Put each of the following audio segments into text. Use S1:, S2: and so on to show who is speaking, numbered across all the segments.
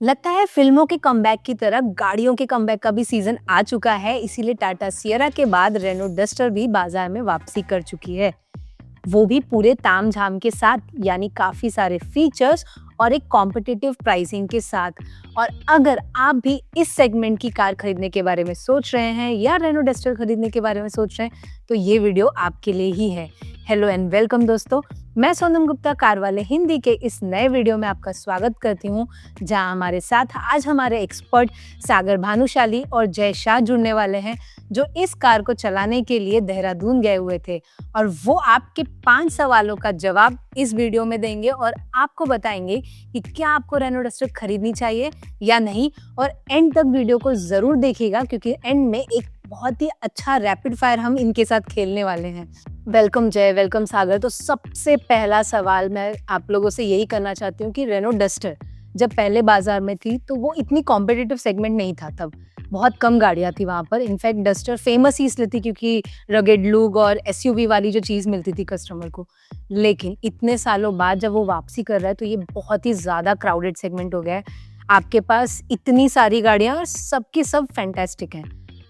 S1: लगता है फिल्मों के कमबैक की तरह गाड़ियों के कमबैक का भी सीजन आ चुका है। इसीलिए टाटा सियरा के बाद रेनो डस्टर भी बाजार में वापसी कर चुकी है, वो भी पूरे तामझाम के साथ, यानी काफी सारे फीचर्स और एक कॉम्पिटिटिव प्राइसिंग के साथ। और अगर आप भी इस सेगमेंट की कार खरीदने के बारे में सोच रहे हैं या रेनो डस्टर खरीदने के बारे में सोच रहे हैं, तो ये वीडियो आपके लिए ही है। हेलो एंड वेलकम दोस्तों, मैं सोनम गुप्ता कार वाले हिंदी के इस नए वीडियो में आपका स्वागत करती हूँ, जहां हमारे साथ आज हमारे एक्सपर्ट सागर भानुशाली और जय शाह जुड़ने वाले हैं, जो इस कार को चलाने के लिए देहरादून गए हुए थे और वो आपके 5 सवालों का जवाब इस वीडियो में देंगे और आपको बताएंगे कि क्या आपको रेनो डस्टर खरीदनी चाहिए या नहीं। और एंड तक वीडियो को जरूर देखिएगा, क्योंकि एंड में एक बहुत ही अच्छा रैपिड फायर हम इनके साथ खेलने वाले हैं। वेलकम जय, वेलकम सागर। तो सबसे पहला सवाल मैं आप लोगों से यही करना चाहती हूँ कि रेनो डस्टर जब पहले बाजार में थी तो वो इतनी कॉम्पिटिटिव सेगमेंट नहीं था, तब बहुत कम गाड़ियाँ थी वहाँ पर। इनफैक्ट डस्टर फेमस ही इसलिए थी क्योंकि रगेड लुक और एसयूवी वाली जो चीज़ मिलती थी कस्टमर को। लेकिन इतने सालों बाद जब वो वापसी कर रहा है तो ये बहुत ही ज़्यादा क्राउडेड सेगमेंट हो गया है। आपके पास इतनी सारी गाड़ियाँ और सबकी सब फैंटास्टिक हैं।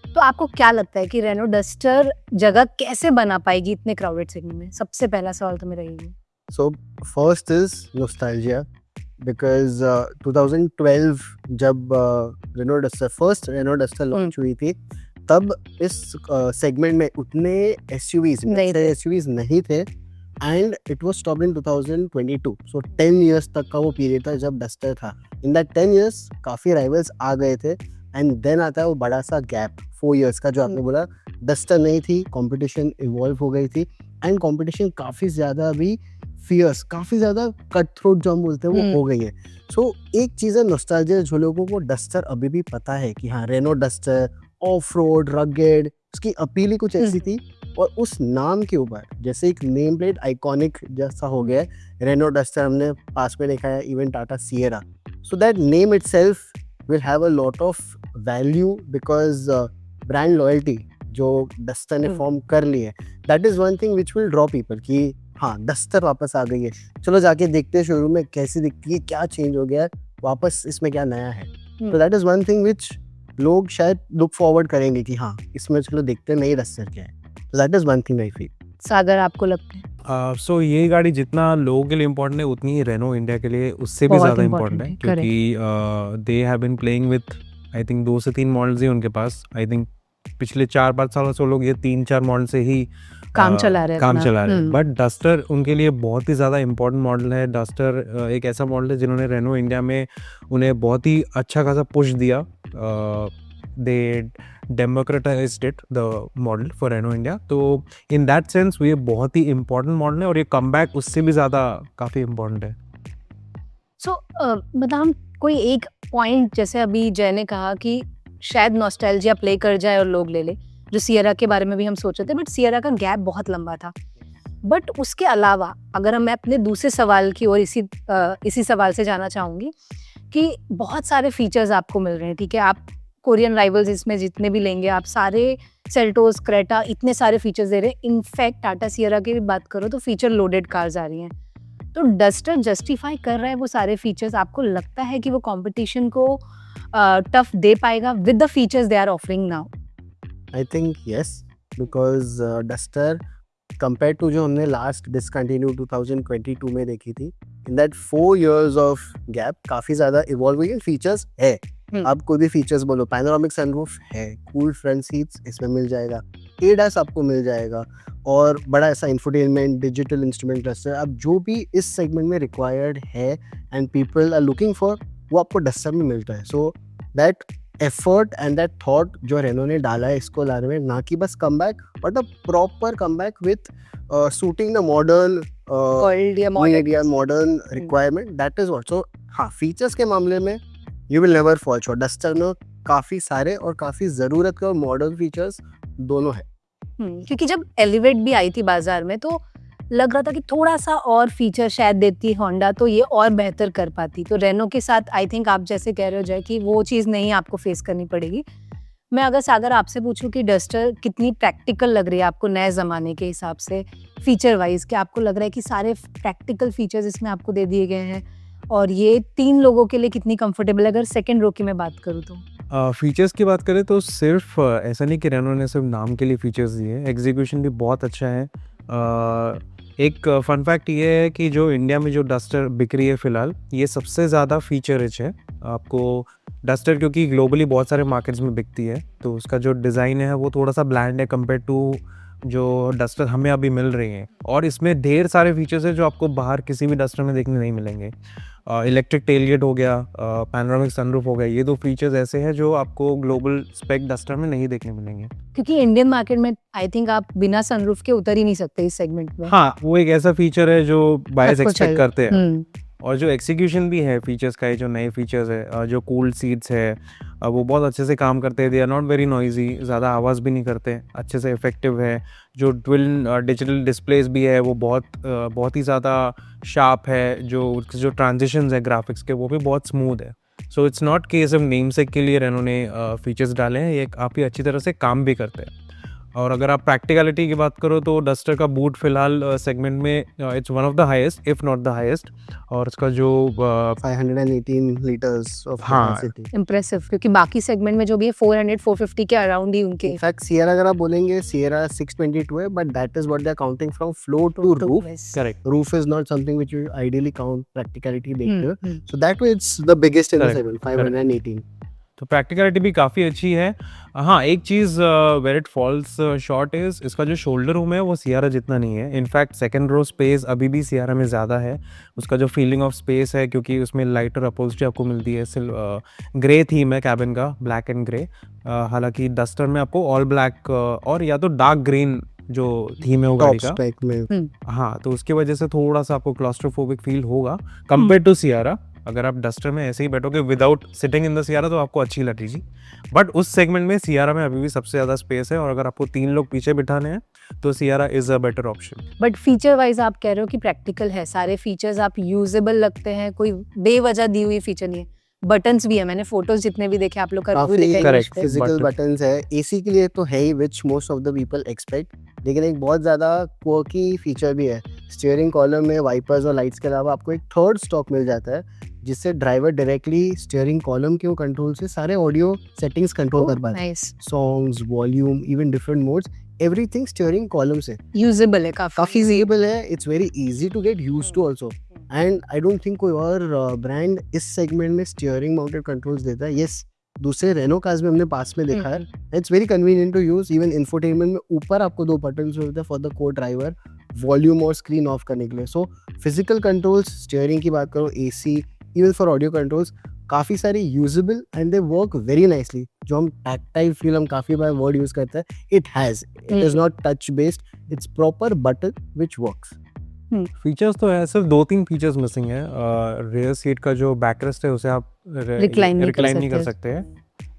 S1: तो आपको क्या लगता है कि रेनो डस्टर जगह कैसे बना पाएगी इतने क्राउडेड सेगमेंट में? सबसे पहला सवाल तो मेरा यही है।
S2: So first is nostalgia because 2012 जब फर्स्ट रेनो डस्टर लॉन्च हुई थी, तब इस सेगमेंट में उतने एसयूवीज नहीं थे and it was stopped in 2022. So 10 years तक का वो पीरियड था जब डस्टर था. इन दैट 10 इयर्स काफ़ी राइवल्स आ गए थे एंड देन आता है वो बड़ा सा गैप 4 इयर्स का, जो आपने बोला डस्टर नहीं थी, कंपटीशन इवॉल्व हो गई थी एंड कंपटीशन काफ़ी ज़्यादा अभी फियर्स, काफ़ी ज़्यादा कट थ्रोट जो हम बोलते हैं वो हो गई है. सो एक चीज़ है नॉस्टैल्जिया, जो लोगों को डस्टर अभी भी पता है कि हाँ Renault Duster off road rugged, उसकी अपील ही कुछ ऐसी थी. और उस नाम के ऊपर जैसे एक नेम प्लेट आइकॉनिक जैसा हो गया है. रेनो डस्टर हमने पास में देखा है, even Tata Sierra. So that name itself will have a lot of value because brand loyalty जो डस्टर ने फॉर्म कर ली है, that is one thing which will draw people कि हाँ डस्टर वापस आ गई है, चलो जाके देखते हैं शोरूम में कैसी दिखती है, क्या चेंज हो गया है, वापस इसमें क्या नया है. तो that is one thing which लोग शायद लुक फॉरवर्ड करेंगे कि हाँ इसमें चलो देखते हैं नई डस्टर क्या है. तो that is one thing I feel.
S1: Sagar, आपको लगता है?
S3: सो ये गाड़ी जितना लोगों के लिए इम्पोर्टेंट है उतनी ही रेनो इंडिया के लिए उससे भी ज़्यादा इम्पोर्टेंट है, क्योंकि they have been playing with I think 2 से 3 मॉडल्स ही उनके पास. आई थिंक पिछले 4-5 सालों से लोग ये 3-4 मॉडल से ही
S1: काम चला रहे
S3: हैं. बट डस्टर उनके लिए बहुत ही ज़्यादा इम्पोर्टेंट मॉडल है. डस्टर एक ऐसा मॉडल है जिन्होंने रेनो इंडिया में उन्हें बहुत ही अच्छा खासा पुश दिया. They democratised it the model for Renault India. तो इन दैट सेंस ये बहुत ही इम्पोर्टेंट मॉडल है और ये कमबैक उससे भी ज़्यादा काफ़ी इम्पोर्टेंट है.
S1: सो मतलब हम कोई एक पॉइंट, जैसे अभी जय ने कहा कि शायद नॉस्टैल्जिया प्ले कर जाए और लोग ले ले, जो सियरा के बारे में भी हम सोच रहे थे, बट सियरा का गैप बहुत लंबा था. बट उसके अलावा अगर मैं अपने दूसरे सवाल की ओर इसी सवाल से जाना चाहूँगी कि बहुत सारे फीचर्स आपको मिल रहे हैं, ठीक है, आप कोरियन राइवल्स इसमें जितने भी लेंगे, आप सारे सेल्टोस, क्रेटा, इतने सारे फीचर्स दे रहे हैं. इनफैक्ट टाटा सियरा की बात करो तो फीचर लोडेड कार्स आ रही हैं. तो डस्टर जस्टिफाई कर रहा है वो सारे फीचर्स? आपको लगता है कि वो कंपटीशन को टफ दे पाएगा with the features they are offering now?
S2: I think yes, because duster compare to जो हमने लास्ट डिसकंटिन्यू 2022 में देखी थी, in that 4 years of gap काफ़ी ज़्यादा इवॉल्व हुई है. फीचर्स है, आप कोई भी फीचर्स बोलो, पैनोरामिक सनरूफ है, कूल फ्रंट सीट्स इसमें मिल जाएगा, ADAS आपको मिल जाएगा और बड़ा ऐसा इंफोटेनमेंट, डिजिटल इंस्ट्रूमेंट क्लस्टर, अब जो भी इस सेगमेंट में रिक्वायर्ड है and people are looking for, वो आपको डस्टर में मिलता है. So that effort and that thought जो रेनो ने डाला है इसको लाने में, ना कि बस comeback but a proper comeback with suiting the modern modern requirement, that is what. So हाँ, फीचर्स के मामले में you will never fall short. Duster में काफ़ी सारे और काफ़ी ज़रूरत के और मॉडर्न फीचर्स दोनों है.
S1: क्योंकि जब एलिवेट भी आई थी बाजार में तो लग रहा था कि थोड़ा सा और फीचर शायद देती होंडा तो ये और बेहतर कर पाती. तो रेनो के साथ आई थिंक आप जैसे कह रहे हो जय कि वो चीज़ नहीं आपको फेस करनी पड़ेगी. मैं अगर सागर आपसे पूछूं कि डस्टर कितनी प्रैक्टिकल लग रही है आपको नए ज़माने के हिसाब से फीचर वाइज, क्या आपको लग रहा है कि सारे प्रैक्टिकल फीचर्स इसमें आपको दे दिए गए हैं और ये 3 लोगों के लिए कितनी कंफर्टेबल है अगर सेकंड रो की मैं बात करूँ तो?
S3: फीचर्स की बात करें तो सिर्फ ऐसा नहीं कि रेनो ने सिर्फ नाम के लिए फीचर्स दिए, एग्जीक्यूशन भी बहुत अच्छा है। एक फन फैक्ट ये है कि जो इंडिया में जो डस्टर बिक रही है फ़िलहाल, ये सबसे ज़्यादा फीचर रिच है। आपको डस्टर क्योंकि ग्लोबली बहुत सारे मार्केट्स में बिकती है, तो उसका जो डिज़ाइन है वो थोड़ा सा ब्लैंड है कंपेयर टू जो डस्टर हमें अभी मिल रही हैं, और इसमें ढेर सारे फीचर्स हैं जो आपको बाहर किसी भी डस्टर में देखने नहीं मिलेंगे। इलेक्ट्रिक टेलगेट हो गया, पैनोरामिक सनरूफ हो गया, ये 2 फीचर्स ऐसे हैं जो आपको ग्लोबल स्पेक डस्टर में नहीं देखने मिलेंगे।
S1: क्योंकि इंडियन मार्केट में आई थिंक आप बिना सनरूफ के उतर ही नहीं सकते इस सेगमेंट में।
S3: हाँ, वो एक ऐसा फीचर है जो बायर्स
S1: आपको
S3: एक्सपेक्ट
S1: चाहिए।
S3: करते हैं।
S1: हम्म,
S3: और जो एक्सिक्यूशन भी है फीचर्स का, ये जो नए फीचर्स है, जो कूल्ड सीट्स है, वो बहुत अच्छे से काम करते हैं। They are not very noisy, ज़्यादा आवाज़ भी नहीं करते, अच्छे से इफेक्टिव है। जो ट्विन डिजिटल डिस्प्लेस भी है वो बहुत ही ज़्यादा शार्प है। जो ट्रांजिशंस है ग्राफिक्स के वो भी बहुत स्मूथ है। So it's not case of name सेक के लिए रेनो ने फीचर्स डाले हैं, ये काफ़ी अच्छी तरह से काम भी करते हैं। और अगर आप प्रैक्टिकलिटी की बात करो तो डस्टर का बूट फिलहाल सेगमेंट में it's one of the highest if not the highest. और इसका जो
S2: 518 liters of
S3: हाँ।
S2: capacity.
S1: इम्प्रेसिव, क्योंकि बाकी सेगमेंट में जो भी है 400-450 के अराउंड ही उनके
S2: In fact, Sierra अगर आप बोलेंगे Sierra 622 है, but that is what they are counting from floor to roof.
S3: Correct
S2: Roof is not something which you ideally count practicality देखते हो.
S1: हम्म,
S2: So that way it's the biggest in the
S3: Correct,
S2: segment, 518.
S3: तो practicality भी काफ़ी अच्छी है। हाँ, एक चीज़ where it falls short is इसका जो शोल्डर रूम है वो सियारा जितना नहीं है। इनफैक्ट सेकंड रो स्पेस अभी भी सियारा में ज़्यादा है। उसका जो फीलिंग ऑफ स्पेस है, क्योंकि उसमें लाइटर अपहोल्स्ट्री आपको मिलती है, ग्रे थीम है कैबिन का, ब्लैक एंड ग्रे। हालांकि डस्टर में आपको ऑल ब्लैक और या तो डार्क ग्रीन जो थीम है वो गाड़ी
S2: Top
S3: का।
S2: spec में.
S3: हाँ, तो उसकी वजह से थोड़ा सा आपको क्लॉस्ट्रोफोबिक फील होगा कंपेयर टू सियारा। अगर आप डस्टर में ऐसे ही बैठोगे without sitting in the Sierra तो आपको अच्छी लगेगी, बट उस सेगमेंट में सियारा में अभी भी सबसे ज़्यादा स्पेस है। और अगर आपको 3 लोग पीछे बिठाने हैं तो Sierra is a better option.
S1: But feature wise आप कह रहे हो कि प्रैक्टिकल है, सारे फीचर्स आप यूजेबल लगते हैं, कोई बेवजह दी हुई फीचर नहीं है। बटन्स भी है, मैंने फोटोज जितने भी देखे आप लोग का review
S2: काफी
S1: देखा
S3: correct.
S1: इंग्लिश पे।
S2: Physical
S3: Button.
S2: बटन्स है। एसी के लिए तो है ही, which most of the people expect, लेकिन एक बहुत ज्यादा क्वर्की फीचर भी है। स्टीयरिंग कॉलम में वाइपर्स और लाइट्स के अलावा आपको एक थर्ड स्टॉक मिल जाता है, जिससे ड्राइवर डायरेक्टली स्टीयरिंग कॉलम के कंट्रोल से सारे ऑडियो सेटिंग्स कंट्रोल कर पाता है।
S1: Nice,
S2: songs, volume, even different modes, everything steering column से।
S1: यूजेबल है
S2: काफी
S1: काफी।
S2: यूजेबल है, it's very easy to get used to also. And I don't think कोई और ब्रांड इस सेगमेंट में स्टीयरिंग माउंटेड कंट्रोल्स देता है। यस, दूसरे रेनो कार्स में हमने पास में देखा है, it's very convenient to use. Even infotainment में ऊपर आपको 2 बटन्स मिलते हैं for the co driver, volume और स्क्रीन ऑफ करने के लिए। सो फिजिकल कंट्रोल्स, स्टीयरिंग की बात करो, AC, even for audio controls, काफ़ी सारे usable and they work very nicely. जो हम टैक्टाइल फील हम काफ़ी बार वर्ड यूज करते हैं, it has, it is not touch based, it's proper button which works.
S3: Features तो है, सिर्फ 2-3 फीचर्स मिसिंग है। रेयर सीट का जो बैकरेस्ट है उसे आप
S1: Recline नहीं कर
S3: कर सकते हैं।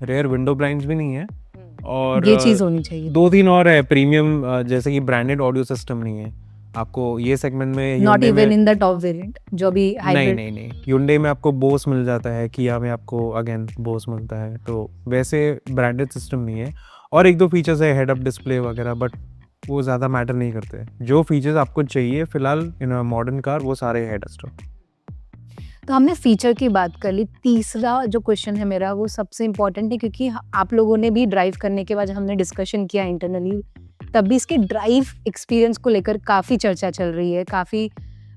S3: रेयर विंडो ब्लाइंड्स भी नहीं है। और
S1: ये चीज होनी चाहिए।
S3: 2-3 और है प्रीमियम, जैसे कि ब्रांडेड ऑडियो सिस्टम नहीं है आपको ये सेगमेंट में।
S1: नॉट
S3: Hyundai
S1: इवन
S3: में
S1: इन द टॉप वेरिएंट जो भी
S3: नहीं
S1: हाइब्रिड।
S3: नहीं नहीं, Hyundai में आपको बोस मिल जाता है, किया में आपको अगेन बोस मिलता है, तो वैसे ब्रांडेड सिस्टम नहीं है। और 1-2 फीचर्स है, हेड अप डिस्प्ले वगैरह, बट वो ज़्यादा मैटर नहीं करते। जो फीचर्स आपको चाहिए फिलहाल इन अ मॉडर्न कार वो सारे है डस्टर।
S1: तो हमने फीचर की बात कर ली। तीसरा जो क्वेश्चन है मेरा वो सबसे इम्पोर्टेंट है, क्योंकि आप लोगों ने भी ड्राइव करने के बाद हमने डिस्कशन किया इंटरनली, तब भी इसके ड्राइव एक्सपीरियंस को लेकर काफ़ी चर्चा चल रही है, काफ़ी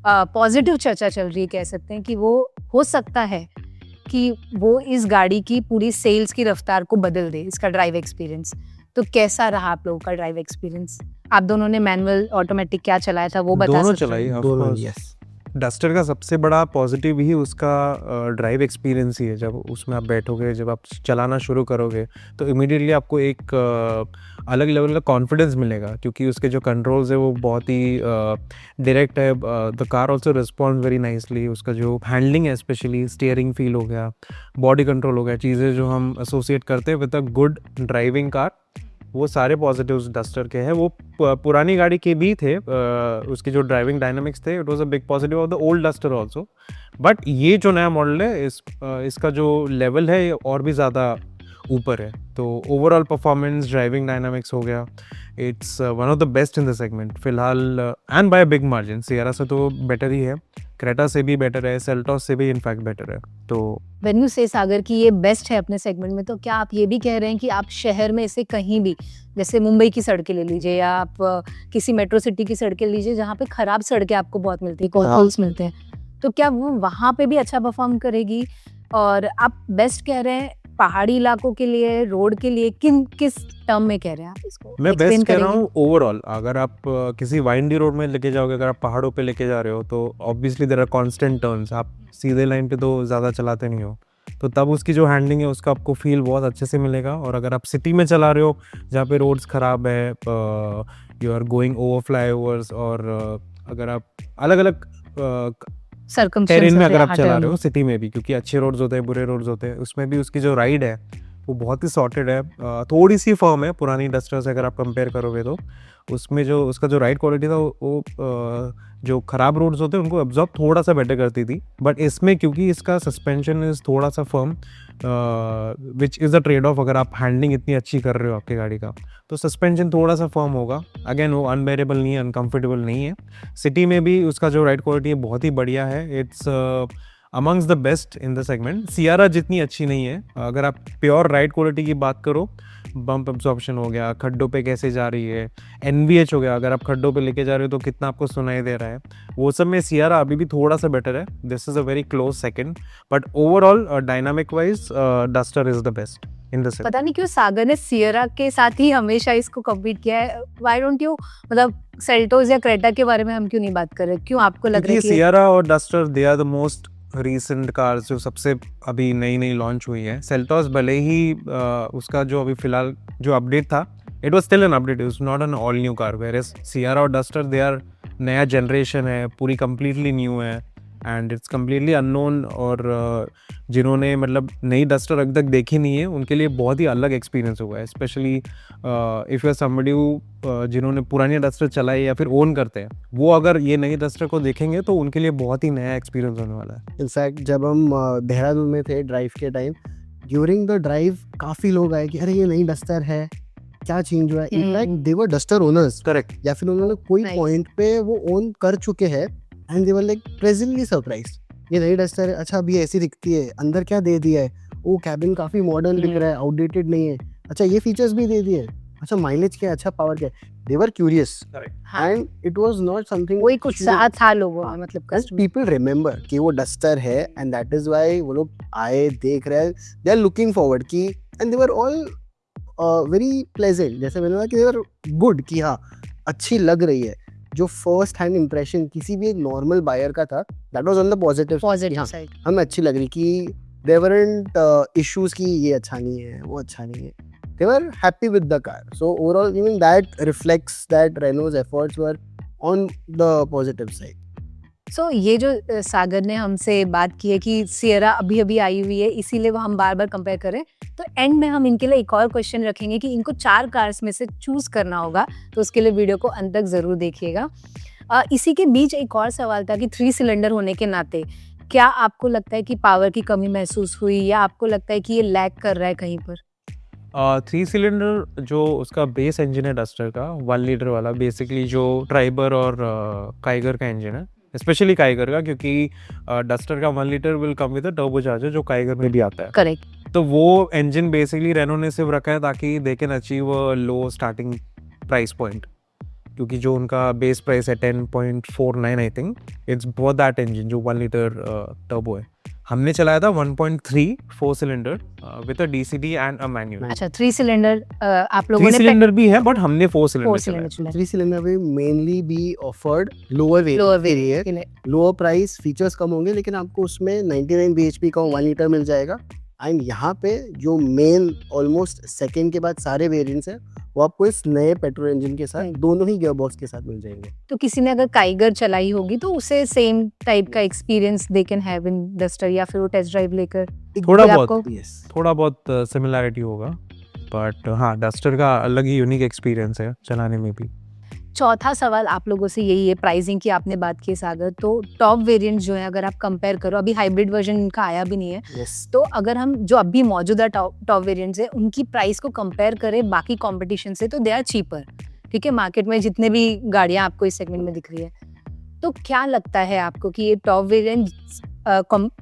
S1: पॉजिटिव चर्चा चल रही है। कह सकते हैं कि वो हो सकता है कि वो इस गाड़ी की पूरी सेल्स की रफ्तार को बदल दे, इसका ड्राइव एक्सपीरियंस। तो कैसा रहा आप लोगों का ड्राइव एक्सपीरियंस? आप दोनों ने मैनुअल ऑटोमेटिक क्या चलाया था वो बता
S3: दोनों
S1: सकते
S3: चलाई,
S1: हैं?
S3: of
S2: दोनों,
S3: course।
S2: yes।
S3: डस्टर का सबसे बड़ा पॉजिटिव ही उसका ड्राइव एक्सपीरियंस ही है। जब उसमें आप बैठोगे, जब आप चलाना शुरू करोगे तो इमीडिएटली आपको एक अलग लेवल का कॉन्फिडेंस मिलेगा, क्योंकि उसके जो कंट्रोल्स है वो बहुत ही डायरेक्ट है। The car also respond very nicely. उसका जो हैंडलिंग है, स्पेशली स्टीयरिंग फील हो गया, बॉडी कंट्रोल हो गया, चीज़ें जो हम एसोसिएट करते हैं with a good driving car, वो सारे पॉजिटिव्स डस्टर के हैं। वो पुरानी गाड़ी के भी थे, उसके जो ड्राइविंग डायनामिक्स थे, it was a big positive of the old duster also. But ये जो नया मॉडल है इसका जो लेवल है ये और भी ज़्यादा ऊपर है। तो ओवरऑल परफॉर्मेंस, ड्राइविंग डायनामिक्स हो गया, it's one of the best in the segment फिलहाल, and by big margin. Sierra से तो बेटर ही है, क्रेटा से भी बेटर है, सेल्टॉस से भी इनफैक्ट बेटर है। तो
S1: व्हेन यू से सागर कि ये बेस्ट है अपने सेगमेंट में, तो क्या आप ये भी कह रहे हैं कि आप शहर में इसे कहीं भी, जैसे मुंबई की सड़कें ले लीजिए या आप किसी मेट्रो सिटी की सड़कें लीजिए जहाँ पे खराब सड़कें आपको बहुत मिलती है, कॉल्स मिलते हैं, तो क्या वो वहाँ पे भी अच्छा परफॉर्म करेगी? और आप बेस्ट कह रहे हैं पहाड़ी इलाकों के लिए, रोड के लिए, किस टर्म में कह रहे हैं आप इसको?
S3: मैं
S1: Explain
S3: बेस्ट कह रहा
S1: करेंगे?
S3: हूँ ओवरऑल। अगर आप किसी वाइंडी रोड में लेके जाओगे, अगर आप पहाड़ों पे लेके जा रहे हो, तो obviously there are constant turns, आप सीधे लाइन पे तो ज़्यादा चलाते नहीं हो, तो तब उसकी जो हैंडलिंग है उसका आपको फील बहुत अच्छे से मिलेगा। और अगर आप सिटी में चला रहे हो जहाँ पे रोड्स ख़राब है, you are going over flyovers, और अगर आप अलग अलग टेरेन में अगर आप चला रहे हो सिटी में भी, क्योंकि अच्छे रोड्स होते हैं, बुरे रोड्स होते हैं, उसमें भी उसकी जो राइड है वो बहुत ही सॉर्टेड है। थोड़ी सी फर्म है पुरानी डस्टर से अगर आप कंपेयर करोगे, तो उसमें जो उसका जो राइड क्वालिटी था वो जो ख़राब रोड्स होते हैं उनको एब्जॉर्ब थोड़ा सा बेटर करती थी। बट इसमें क्योंकि इसका सस्पेंशन इज़ थोड़ा सा firm, which is a trade off, अगर आप हैंडलिंग इतनी अच्छी कर रहे हो आपकी गाड़ी का, तो सस्पेंशन थोड़ा सा फर्म होगा। अगेन वो अनबेरेबल नहीं है, अनकम्फर्टेबल नहीं है। सिटी में भी उसका जो राइड क्वालिटी है बहुत ही बढ़िया है, it's amongst the best in the segment. Sierra जितनी अच्छी नहीं है। अगर आप प्योर राइड क्वालिटी की बात करो, बम्प एब्जॉर्प्शन हो गया, खड्डों पे कैसे जा रही है, NVH हो गया, अगर आप खड्डों पे लेके जा रहे हो तो कितना आपको सुनाई दे रहा है, वो सब में सियारा अभी भी थोड़ा सा बेटर है। This is a very close second, but overall dynamic wise duster is the best in the segment.
S1: पता नहीं क्यों सागर ने सियरा के साथ ही हमेशा इसको कम्पीट किया है। व्हाई डोंट यू, मतलब सेल्टोस या क्रेटा के बारे में हम क्यों नहीं बात कर रहे? क्यों आपको लग रहा है कि
S3: सियरा और Duster they are the most recent cars जो सबसे अभी नई लॉन्च हुई है। सेल्टॉस भले ही उसका जो अभी फिलहाल जो अपडेट था, it was still an update, it was not an all new car, whereas Sierra और डस्टर दे आर नया जनरेशन है, पूरी कंप्लीटली न्यू है, एंड इट्स कम्प्लीटली अननोन। और जिन्होंने मतलब नई डस्टर अभी तक देखी नहीं है उनके लिए बहुत ही अलग एक्सपीरियंस होगा, specially if you are somebody जिन्होंने पुरानी डस्टर चलाई या फिर ओन करते हैं, वो अगर ये नई डस्टर को देखेंगे तो उनके लिए बहुत ही नया एक्सपीरियंस होने वाला है।
S2: इनफैक्ट जब हम देहरादून में थे ड्राइव के टाइम, ड्यूरिंग द ड्राइव काफ़ी लोग आए कि अरे ये नई डस्टर है, क्या चेंज हुआ है। In fact they were duster owners,
S3: correct,
S2: या फिर उन्होंने कोई
S1: Nice.
S2: पॉइंट पे वो ओन कर चुके हैं, and they were like pleasantly surprised. ये नई डस्टर है, अच्छा अभी ऐसी दिखती है, अंदर क्या दे दिया है, वो कैबिन काफ़ी मॉडर्न दिख रहा है, आउटडेटेड नहीं है, अच्छा ये फीचर्स भी दे दिए, अच्छा माइलेज क्या है, अच्छा पावर क्या है। They were curious, and it was not something
S1: वही कुछ साथ था लोगों में, मतलब कस्टमर।
S2: पीपल रिमेंबर कि वो डस्टर है, एंड दैट इज व्हाई वो लोग आए, देख रहे हैं, दे आर लुकिंग फॉरवर्ड की, and they were all very pleasant. जैसे मैंने कहा कि दे वर गुड, कि हाँ अच्छी लग रही है। जो फर्स्ट हैंड इंप्रेशन किसी भी एक नॉर्मल बायर का था, that was on the positive
S1: side.
S2: हमें अच्छी लग रही कि देयर वरंट इश्यूज की ये अच्छा नहीं है, वो अच्छा नहीं है, they were happy with the car. So overall, even that reflects that Renault's efforts were on the positive side.
S1: सो ये जो सागर ने हमसे बात की है कि सियरा अभी अभी आई हुई है, इसीलिए वो हम बार बार कंपेयर करें, तो एंड में हम इनके लिए एक और क्वेश्चन रखेंगे कि इनको 4 कार्स में से चूज करना होगा, तो उसके लिए वीडियो को अंत तक जरूर देखिएगा। इसी के बीच एक और सवाल था कि 3 सिलेंडर होने के नाते क्या आपको लगता है कि पावर की कमी महसूस हुई, या आपको लगता है कि ये लैग कर रहा है कहीं पर?
S3: 3 सिलेंडर जो उसका बेस इंजन है डस्टर का 1 लीटर वाला, बेसिकली जो ट्राइबर और काइगर का इंजन है, स्पेशली काइगर का, क्योंकि डस्टर का 1 litre will come with a turbocharger जो काइगर में भी आता है।
S1: करेक्ट।
S3: तो वो इंजन बेसिकली रेनो ने सिर्फ रखा है ताकि they can achieve low starting price point, क्योंकि जो उनका बेस प्राइस है 10.49 I think, it's for that engine जो 1 लीटर टर्बो है। हमने चलाया था 1.3 4 cylinder with a DCT and a manual.
S1: अच्छा, 3 सिलेंडर आप लोगों
S3: 3
S1: ने
S3: सिलेंडर भी है, बट हमने 4
S1: 4
S3: सिलेंडर
S1: सिलेंडर
S3: चलाया।
S1: चलाए।
S2: 3 cylinder will mainly be offered lower variant, lower price, features कम होंगे, लेकिन आपको उसमें 99 bhp का 1 लीटर मिल जाएगा। एंड यहाँ पे जो मेन ऑलमोस्ट सेकंड के बाद सारे वेरिएंट्स हैं, वो आपको इस नए पेट्रोल इंजन के साथ दोनों ही गियर बॉक्स के साथ मिल जाएंगे।
S1: तो किसी ने अगर काइगर चलाई होगी तो उसे सेम टाइप का experience they can have in duster, या फिर वो टेस्ट ड्राइव लेकर
S3: थोड़ा
S1: फिर
S3: बहुत
S1: आपको-
S2: यस,
S3: थोड़ा बहुत सिमिलैरिटी होगा, बट हाँ डस्टर का अलग ही यूनिक एक्सपीरियंस है चलाने में भी।
S1: चौथा सवाल आप लोगों से यही है, प्राइसिंग की आपने बात की सागर, तो टॉप वेरिएंट जो है अगर आप कंपेयर करो, अभी हाइब्रिड वर्जन इनका आया भी नहीं है,
S2: यस
S1: तो अगर हम जो अभी मौजूदा टॉप वेरिएंट्स है उनकी प्राइस को कंपेयर करें बाकी कंपटीशन से, तो दे आर चीपर। ठीक है, मार्केट में जितने भी गाड़ियां आपको इस सेगमेंट में दिख रही है, तो क्या लगता है आपको कि ये टॉप वेरिएंट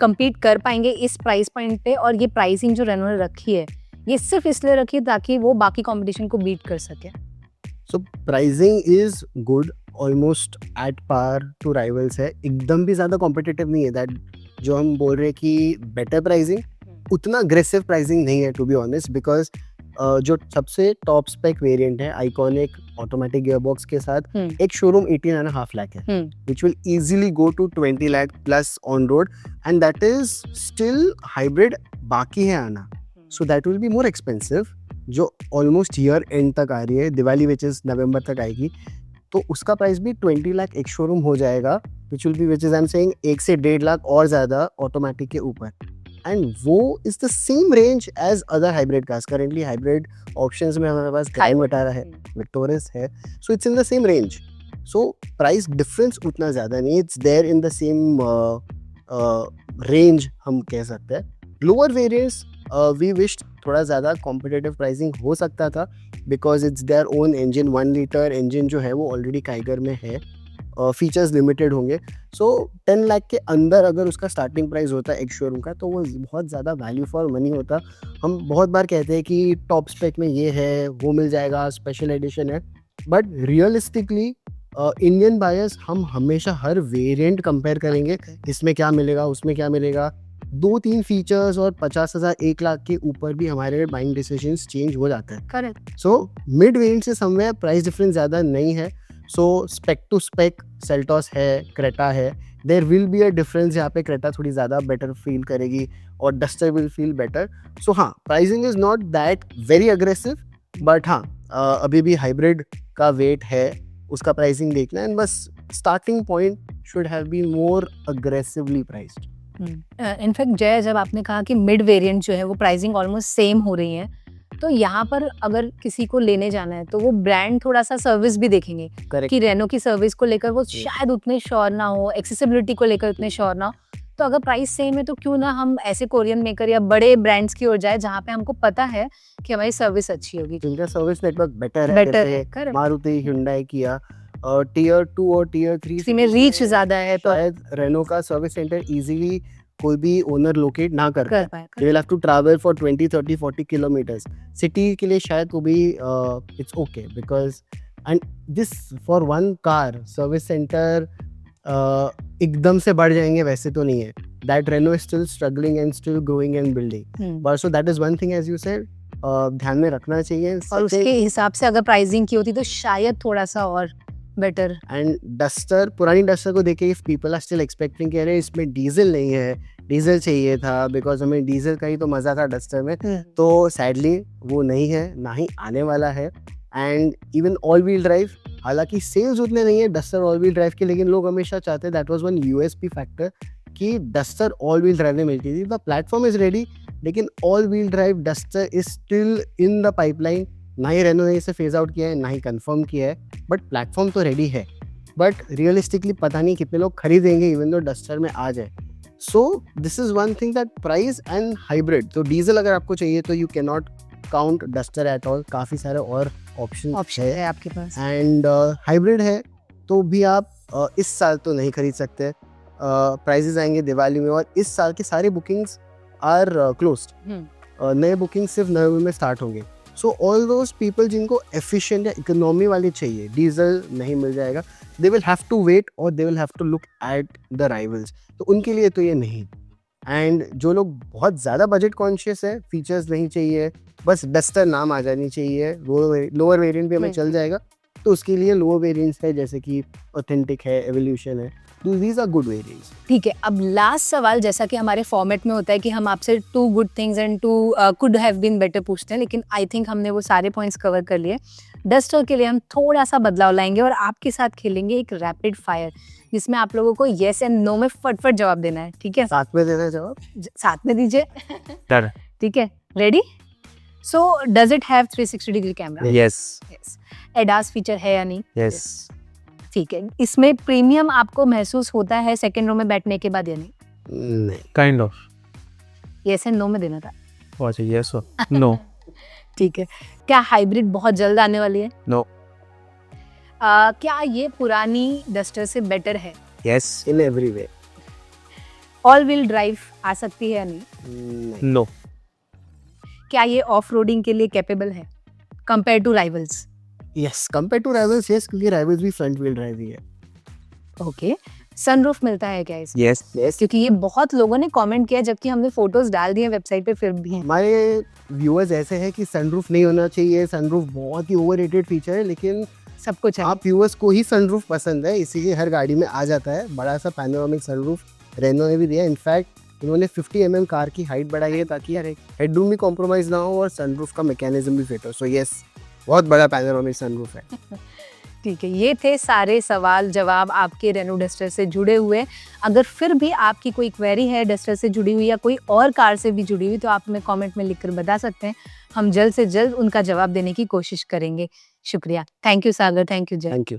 S1: compete कर पाएंगे इस प्राइस पॉइंट पे? और ये प्राइसिंग जो रेनो ने रखी है ये सिर्फ इसलिए रखी है ताकि वो बाकी कंपटीशन को बीट कर सके?
S2: So pricing is good, almost at par to rivals है, एकदम भी ज़्यादा कॉम्पिटिटिव नहीं है। दैट जो हम बोल रहे हैं कि बेटर प्राइसिंग, उतना अग्रेसिव प्राइसिंग नहीं है टू बी ऑनेस्ट, बिकॉज जो सबसे टॉप स्पेक वेरिएंट है आइकॉनिक ऑटोमेटिक गियरबॉक्स के साथ, एक शोरूम 18.5 लाख है, which will easily go to 20 lakh plus on road, and that is still hybrid बाकी है आना, so that will be more expensive, जो ऑलमोस्ट ईयर एंड तक आ रही है, दिवाली विच इज नवंबर तक आएगी, तो उसका प्राइस भी 20 लाख एक शोरूम हो जाएगा, which will be which is I am saying 1 से 1.5 लाख और ज़्यादा ऑटोमेटिक के ऊपर, एंड वो is the same range as other hybrid cars. Currently hybrid options में हमारे पास ग्रैंड विटारा है, विक्टोरियस है, so it's in the same range, so price difference उतना ज़्यादा नहीं, it's there in the same range हम कह सकते हैं। लोअर वेरियंट्स वी विश थोड़ा ज़्यादा कॉम्पिटिटिव प्राइसिंग हो सकता था, because it's their own engine, 1 litre engine जो है वो ऑलरेडी काइगर में है, फीचर्स लिमिटेड होंगे, सो 10 लाख के अंदर अगर उसका स्टार्टिंग प्राइस होता है एक शोरूम का, तो वो बहुत ज़्यादा वैल्यू फॉर मनी होता। हम बहुत बार कहते हैं कि टॉप स्पेक में ये है, वो मिल जाएगा, स्पेशल एडिशन है, बट रियलिस्टिकली इंडियन बायर्स हम हमेशा हर वेरिएंट कंपेयर करेंगे, इसमें क्या मिलेगा, उसमें क्या मिलेगा, 2-3 फीचर्स और 50,000 1 लाख के ऊपर भी हमारे बाइंग डिसीजंस चेंज हो जाता है।
S1: करेक्ट।
S2: सो मिड वेरिएंट से समवेयर प्राइस डिफरेंस ज़्यादा नहीं है, so spec to spec Seltos है, क्रेटा है, there will be a difference, यहाँ पे क्रेटा थोड़ी ज़्यादा बेटर फील करेगी और Duster will feel better. So हाँ, pricing is not that very aggressive, but हाँ अभी भी हाइब्रिड का वेट है, उसका प्राइसिंग देखना, एंड बस starting point should have been more aggressively priced.
S1: In fact Jay, जब आपने कहा कि मिड वेरिएंट जो है वो प्राइसिंग ऑलमोस्ट सेम हो रही है, तो यहाँ पर अगर किसी को लेने जाना है तो वो ब्रांड थोड़ा सा सर्विस भी देखेंगे कि रेनो की सर्विस को लेकर वो शायद उतने श्योर ना हो, एक्सेसिबिलिटी को लेकर उतने श्योर ना हो, तो अगर प्राइस सेम है तो क्यों ना हम ऐसे कोरियन मेकर या बड़े ब्रांड्स की ओर जाए जहाँ पे हमको पता है कि हमारी सर्विस अच्छी होगी।
S2: जिनका सर्विस नेटवर्क बेटर है, जैसे मारुति, हुंडई, किया, टियर 2 और टियर 3
S1: में रीच ज्यादा है, तो
S2: शायद रेनो का सर्विस सेंटर इजीली कोई भी ओनर लोकेट ना कर
S1: पाए।
S2: They will have to travel for 20, 30, 40 kilometers. City के लिए शायद वो भी it's okay, because and this for one car service centre एकदम से बढ़ जाएंगे वैसे तो नहीं है। That Renault is still struggling and still growing and building. But so that is one thing, as you said, ध्यान में रखना चाहिए।
S1: और उसके हिसाब से अगर प्राइसिंग की होती तो शायद थोड़ा सा और बेटर।
S2: एंड डस्टर, पुरानी डस्टर को देखे if people are still expecting कि अरे इसमें डीजल नहीं है, डीजल चाहिए था, बिकॉज हमें डीजल का ही तो मज़ा था डस्टर में, तो सैडली वो नहीं है, ना ही आने वाला है। And even all wheel drive, हालांकि सेल्स उतने नहीं है डस्टर ऑल व्हील ड्राइव के, लेकिन लोग हमेशा चाहते हैं, that was one USP factor कि डस्टर ऑल व्हील ड्राइव में मिलती थी। द प्लेटफॉर्म इज रेडी, लेकिन all wheel drive duster is still in the pipeline. ना ही रेनो ने इसे फेज आउट किया है, ना ही कंफर्म किया है, बट प्लेटफॉर्म तो रेडी है, बट रियलिस्टिकली पता नहीं कितने लोग खरीदेंगे इवन दो डस्टर में आ जाए। So this is one thing, that price and hybrid, तो डीजल अगर आपको चाहिए तो you can not count duster at all, काफ़ी सारे और ऑप्शन
S1: है आपके पास।
S2: एंड हाइब्रिड है तो भी आप इस साल तो नहीं खरीद सकते, प्राइजेस आएंगे दिवाली में, और इस साल की सारी बुकिंग्स आर क्लोज्ड, नए बुकिंग सिर्फ नवंबर में स्टार्ट होंगे। सो ऑल दोज पीपल जिनको एफिशिएंट या इकोनॉमी वाली चाहिए, डीजल नहीं मिल जाएगा, they will have to wait और they will have to look at the rivals, तो उनके लिए तो ये नहीं। एंड जो लोग बहुत ज़्यादा बजट कॉन्शियस है, फीचर्स नहीं चाहिए, बस डस्टर नाम आ जानी चाहिए, लोअर वेरिएंट भी हमें चल जाएगा, तो उसके लिए लोअर वेरिएंट्स है, जैसे कि ऑथेंटिक है, एवोल्यूशन है, तो दीज आर गुड वेरिएंट्स।
S1: ठीक है, अब लास्ट सवाल, जैसा कि हमारे फॉर्मेट में होता है कि हम आपसे 2 good things and 2 could have been better पूछते हैं, लेकिन आई थिंक हमने वो सारे पॉइंट्स कवर कर लिए। डस्टर के लिए हम थोड़ा सा बदलाव लाएंगे और आपके साथ खेलेंगे एक रैपिड फायर, जिसमें आप लोगों को येस एंड नो में फटफट जवाब देना है। ठीक है,
S2: साथ में देना जवाब,
S1: साथ में दीजिए। ठीक है, ready? So does it have 360 degree camera?
S3: Yes.
S1: ADAS feature है या नहीं?
S3: यस
S1: ठीक है, इसमें प्रीमियम आपको महसूस होता है सेकंड रो में बैठने के बाद या नहीं?
S2: नहीं।
S3: Kind of
S1: yes and no में देना था।
S3: अच्छा यस नो
S1: ठीक है, क्या हाइब्रिड बहुत जल्द आने वाली है?
S3: नो
S1: क्या ये पुरानी डस्टर से बेटर है?
S3: Yes
S2: in every way.
S1: All wheel drive आ सकती है या नहीं?
S2: नहीं।
S3: नो
S1: क्या ये ऑफ रोडिंग के लिए कैपेबल है compare to rivals?
S2: Yes, compare to rivals yes, क्योंकि राइवल्स भी फ्रंट व्हील ड्राइव ही है।
S1: ओके, सनरूफ मिलता है क्या इसमें?
S3: यस
S2: यस,
S1: क्योंकि ये बहुत लोगों ने कमेंट किया जबकि हमने फोटोज डाल दिए वेबसाइट पे फिर भी हैं।
S2: हमारे व्यूअर्स ऐसे हैं कि सनरूफ नहीं होना चाहिए, सनरूफ बहुत ही ओवररेटेड फीचर है, लेकिन
S1: सब कुछ है।
S2: आप व्यूअर्स को ही सनरूफ पसंद है, इसीलिए हर गाड़ी में आ जाता है बड़ा सा पैनोरामिक सनरूफ। रेनो ने भी दिया, इनफैक्ट उन्होंने 50 mm कार की हाइट बढ़ाई है ताकि हेडरूम भी कॉम्प्रोमाइज ना हो और सनरूफ का मैकेनिज्म भी फिट हो। सो यस, बहुत बड़ा पैनोरामिक सनरूफ है।
S1: ठीक है, ये थे सारे सवाल जवाब आपके रेनो डस्टर से जुड़े हुए। अगर फिर भी आपकी कोई क्वेरी है डस्टर से जुड़ी हुई या कोई और कार से भी जुड़ी हुई तो आप हमें कमेंट में लिखकर बता सकते हैं। हम जल्द से जल्द उनका जवाब देने की कोशिश करेंगे। शुक्रिया। Thank you Sagar, thank you Jay.
S2: Thank you.